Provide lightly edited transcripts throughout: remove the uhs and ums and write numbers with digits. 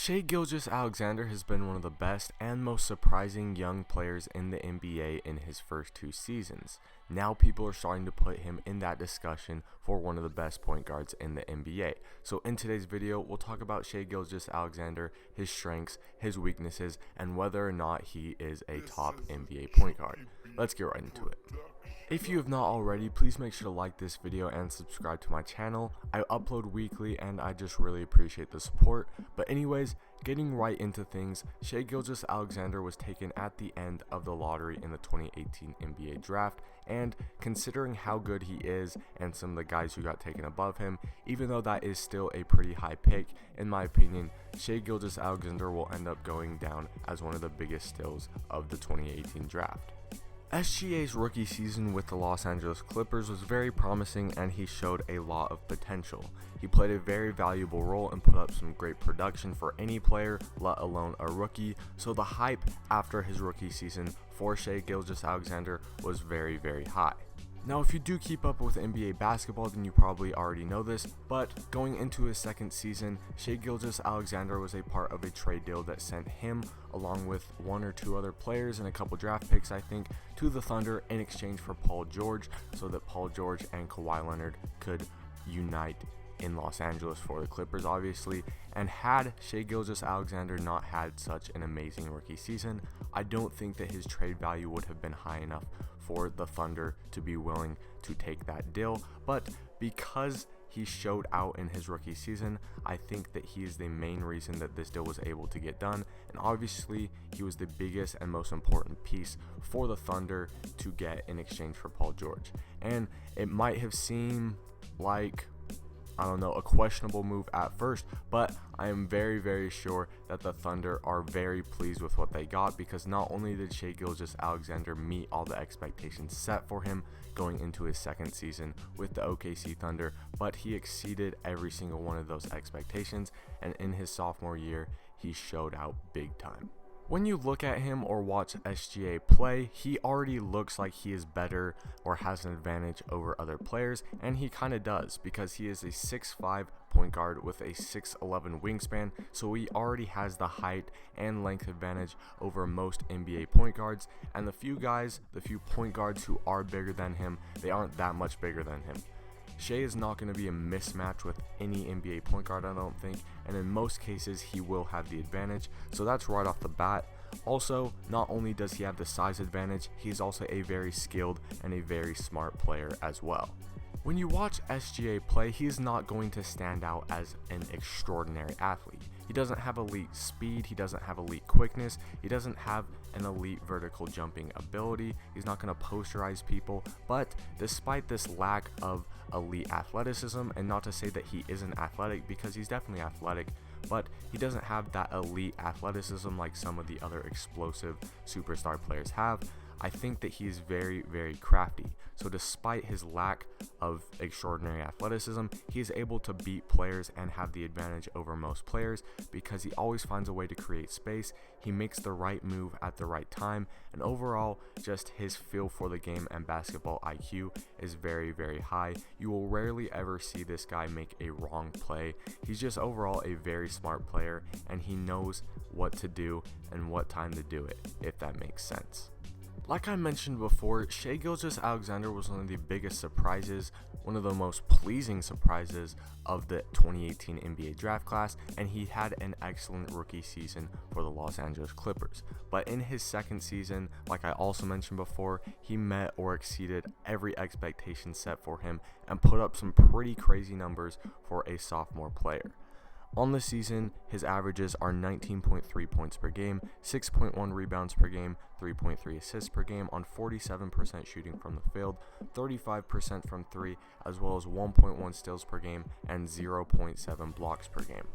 Shai Gilgeous-Alexander has been one of the best and most surprising young players in the NBA in his first 2 seasons. Now people are starting to put him in that discussion for one of the best point guards in the NBA. So in today's video, we'll talk about Shai Gilgeous-Alexander, his strengths, his weaknesses, and whether or not he is a top NBA point guard. Let's get right into it. If you have not already, please make sure to like this video and subscribe to my channel. I upload weekly and I just really appreciate the support. But anyways, getting right into things, Shai Gilgeous-Alexander was taken at the end of the lottery in the 2018 NBA draft, and considering how good he is and some of the guys who got taken above him, even though that is still a pretty high pick, in my opinion, Shai Gilgeous-Alexander will end up going down as one of the biggest steals of the 2018 draft. SGA's rookie season with the Los Angeles Clippers was very promising and he showed a lot of potential. He played a very valuable role and put up some great production for any player, let alone a rookie, so the hype after his rookie season for Shai Gilgeous-Alexander was very, very high. Now, if you do keep up with NBA basketball, then you probably already know this, but going into his second season, Shai Gilgeous-Alexander was a part of a trade deal that sent him, along with one or two other players and a couple draft picks, I think, to the Thunder in exchange for Paul George, so that Paul George and Kawhi Leonard could unite in Los Angeles for the Clippers, obviously. And had Shai Gilgeous-Alexander not had such an amazing rookie season, I don't think that his trade value would have been high enough for the Thunder to be willing to take that deal. But because he showed out in his rookie season, I think that he is the main reason that this deal was able to get done, and obviously he was the biggest and most important piece for the Thunder to get in exchange for Paul George. And it might have seemed like, I don't know, a questionable move at first, but I am very, very sure that the Thunder are very pleased with what they got, because not only did Shai Gilgeous-Alexander meet all the expectations set for him going into his second season with the OKC Thunder, but he exceeded every single one of those expectations, and in his sophomore year, he showed out big time. When you look at him or watch SGA play, he already looks like he is better or has an advantage over other players, and he kind of does, because he is a 6'5" point guard with a 6'11" wingspan, so he already has the height and length advantage over most NBA point guards, and the few point guards who are bigger than him, they aren't that much bigger than him. Shai is not going to be a mismatch with any NBA point guard, I don't think, and in most cases he will have the advantage, so that's right off the bat. Also, not only does he have the size advantage, he's also a very skilled and a very smart player as well. When you watch SGA play, he is not going to stand out as an extraordinary athlete. He doesn't have elite speed, he doesn't have elite quickness, he doesn't have an elite vertical jumping ability, he's not going to posterize people, but despite this lack of elite athleticism, and not to say that he isn't athletic, because he's definitely athletic, but he doesn't have that elite athleticism like some of the other explosive superstar players have. I think that he is very, very crafty. So despite his lack of extraordinary athleticism, he is able to beat players and have the advantage over most players because he always finds a way to create space. He makes the right move at the right time, and overall, just his feel for the game and basketball IQ is very, very high. You will rarely ever see this guy make a wrong play. He's just overall a very smart player, and he knows what to do and what time to do it, if that makes sense. Like I mentioned before, Shai Gilgeous-Alexander was one of the biggest surprises, one of the most pleasing surprises of the 2018 NBA draft class, and he had an excellent rookie season for the Los Angeles Clippers. But in his second season, like I also mentioned before, he met or exceeded every expectation set for him and put up some pretty crazy numbers for a sophomore player. On the season, his averages are 19.3 points per game, 6.1 rebounds per game, 3.3 assists per game on 47% shooting from the field, 35% from 3, as well as 1.1 steals per game and 0.7 blocks per game.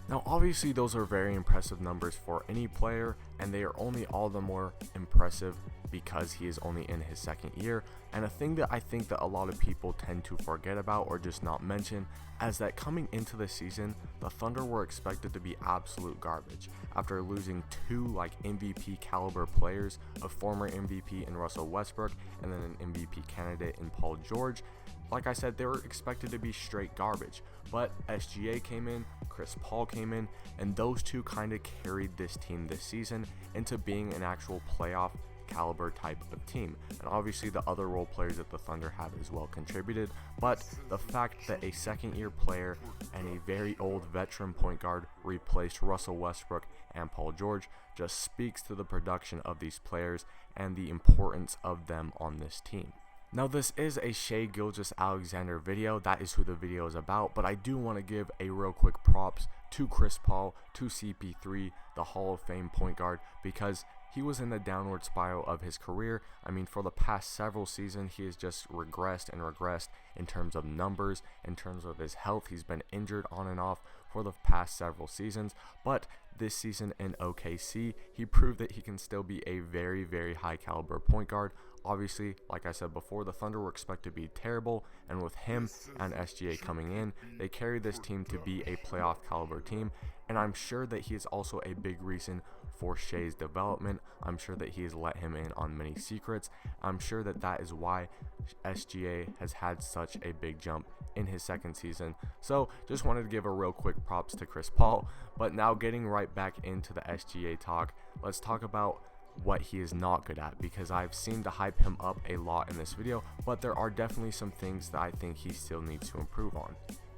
Now obviously those are very impressive numbers for any player, and they are only all the more impressive because he is only in his second year. And a thing that I think that a lot of people tend to forget about or just not mention is that coming into the season, the Thunder were expected to be absolute garbage after losing two MVP caliber players, a former MVP in Russell Westbrook and then an MVP candidate in Paul George. like I said, they were expected to be straight garbage. But SGA came in, Chris Paul came in, and those two kind of carried this team this season into being an actual playoff caliber type of team. And obviously the other role players that the Thunder have as well contributed, but the fact that a second-year player and a very old veteran point guard replaced Russell Westbrook and Paul George just speaks to the production of these players and the importance of them on this team. Now, this is a Shai Gilgeous-Alexander video. That is who the video is about, but I do want to give a real quick props to Chris Paul, to CP3, the Hall of Fame point guard, because he was in the downward spiral of his career. I mean, for the past several seasons, he has just regressed and regressed in terms of numbers, in terms of his health. He's been injured on and off for the past several seasons, but this season in OKC, he proved that he can still be a very, very high caliber point guard. Obviously, like I said before, the Thunder were expected to be terrible, and with him and SGA coming in, they carried this team to be a playoff caliber team, and I'm sure that he is also a big reason for Shai's development. I'm sure that he has let him in on many secrets. I'm sure that that is why SGA has had such a big jump in his second season. So just wanted to give a real quick props to Chris Paul. But now getting right back into the SGA talk, let's talk about what he is not good at, because I've seen to hype him up a lot in this video, but there are definitely some things that I think he still needs to improve on.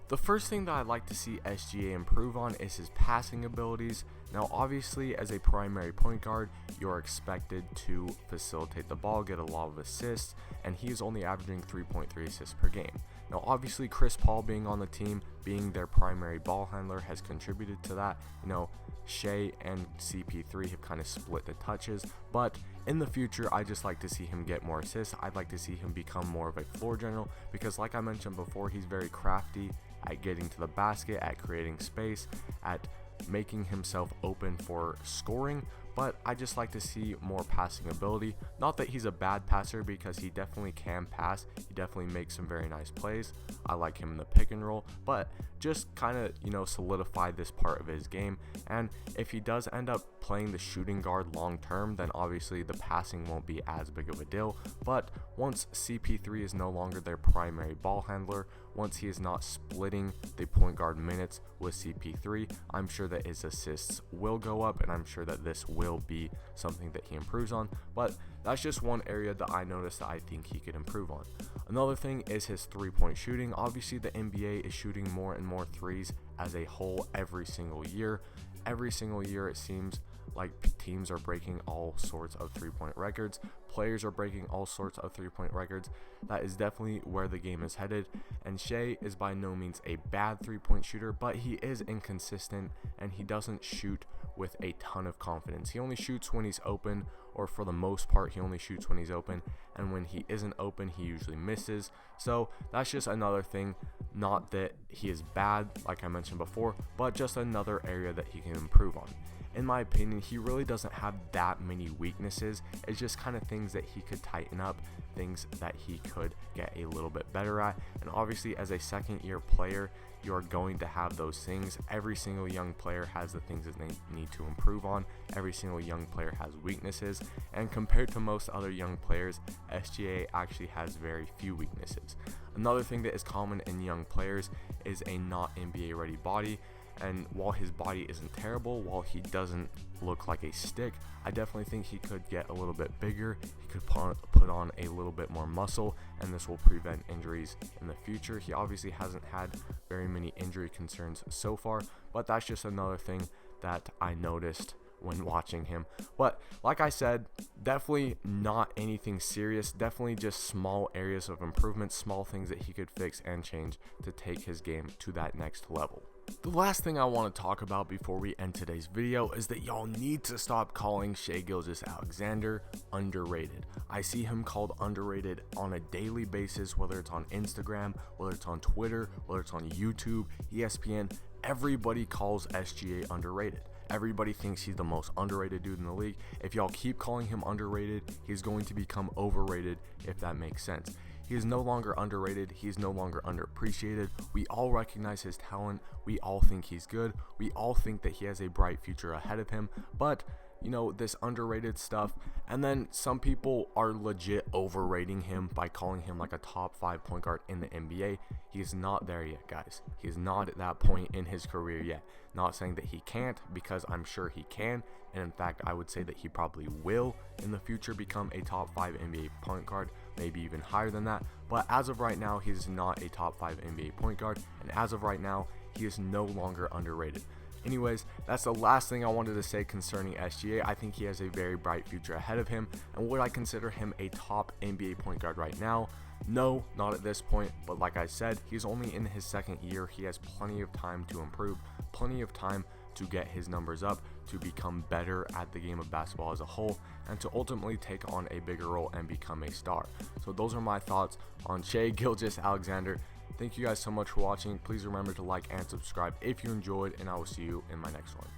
The first thing that I'd like to see SGA improve on is his passing abilities. Now, obviously, as a primary point guard, you're expected to facilitate the ball, get a lot of assists, and he is only averaging 3.3 assists per game. Now, obviously, Chris Paul being on the team, being their primary ball handler, has contributed to that. You know, Shai and CP3 have kind of split the touches, but in the future, I just like to see him get more assists. I'd like to see him become more of a floor general, because like I mentioned before, he's very crafty at getting to the basket, at creating space, at making himself open for scoring. But I just like to see more passing ability. Not that he's a bad passer, because he definitely can pass. He definitely makes some very nice plays. I like him in the pick and roll, but just kind of, you know, solidify this part of his game. And if he does end up playing the shooting guard long term, then obviously the passing won't be as big of a deal. But once CP3 is no longer their primary ball handler, once he is not splitting the point guard minutes with CP3, I'm sure that his assists will go up, and I'm sure that this will be something that he improves on. But that's just one area that I noticed that I think he could improve on. Another thing is his three-point shooting. Obviously, the NBA is shooting more and more threes as a whole every single year. Every single year, it seems like teams are breaking all sorts of three-point records. Players are breaking all sorts of three-point records. That is definitely where the game is headed. And Shai is by no means a bad three-point shooter, but he is inconsistent, and he doesn't shoot with a ton of confidence. He only shoots when he's open, or for the most part, he only shoots when he's open. And when he isn't open, he usually misses. So that's just another thing. Not that he is bad, like I mentioned before, but just another area that he can improve on. In my opinion, he really doesn't have that many weaknesses. It's just kind of things that he could tighten up, things that he could get a little bit better at. And obviously, as a second-year player, you're going to have those things. Every single young player has the things that they need to improve on. Every single young player has weaknesses. And compared to most other young players, SGA actually has very few weaknesses. Another thing that is common in young players is a not NBA ready body. And while his body isn't terrible, while he doesn't look like a stick, I definitely think he could get a little bit bigger. He could put on a little bit more muscle, and this will prevent injuries in the future. He obviously hasn't had very many injury concerns so far, but that's just another thing that I noticed when watching him. But like I said, definitely not anything serious, definitely just small areas of improvement, small things that he could fix and change to take his game to that next level. The last thing I want to talk about before we end today's video is that y'all need to stop calling Shai Gilgeous-Alexander underrated. I see him called underrated on a daily basis, whether it's on Instagram, whether it's on Twitter, whether it's on YouTube, ESPN. Everybody calls SGA underrated. Everybody thinks he's the most underrated dude in the league. If y'all keep calling him underrated, he's going to become overrated, if that makes sense. He is no longer underrated. He is no longer underappreciated. We all recognize his talent. We all think he's good. We all think that he has a bright future ahead of him. But this underrated stuff. And then some people are legit overrating him by calling him like a top 5 point guard in the NBA. He is not there yet, guys. He is not at that point in his career yet. Not saying that he can't, because I'm sure he can. And in fact, I would say that he probably will in the future become a top 5 NBA point guard, maybe even higher than that. But as of right now, he is not a top 5 NBA point guard. And as of right now, he is no longer underrated. Anyways, that's the last thing I wanted to say concerning SGA. I think he has a very bright future ahead of him. And would I consider him a top NBA point guard right now? No, not at this point. But like I said, he's only in his second year. He has plenty of time to improve, plenty of time to get his numbers up, to become better at the game of basketball as a whole, and to ultimately take on a bigger role and become a star. So those are my thoughts on Shai Gilgeous-Alexander. Thank you guys so much for watching. Please remember to like and subscribe if you enjoyed, and I will see you in my next one.